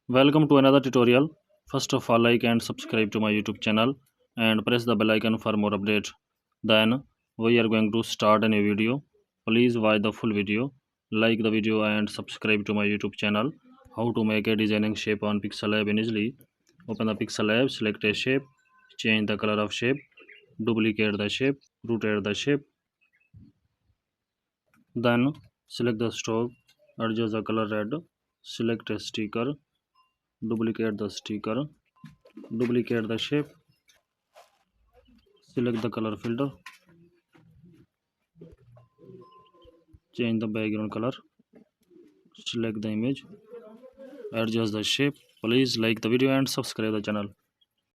Welcome to another tutorial. First of all, like and subscribe to my YouTube channel and press the bell icon for more updates. Then we are going to start a new video. Please watch the full video, like the video and subscribe to my YouTube channel. How to make a designing shape on Pixel Lab easily. Open the Pixel Lab, select a shape, change the color of shape, duplicate the shape, rotate the shape. Then select the stroke, adjust the color red, select a sticker, duplicate the sticker, duplicate the shape, select the color filter, change the background color, select the image, adjust the shape. Please like the video and subscribe the channel.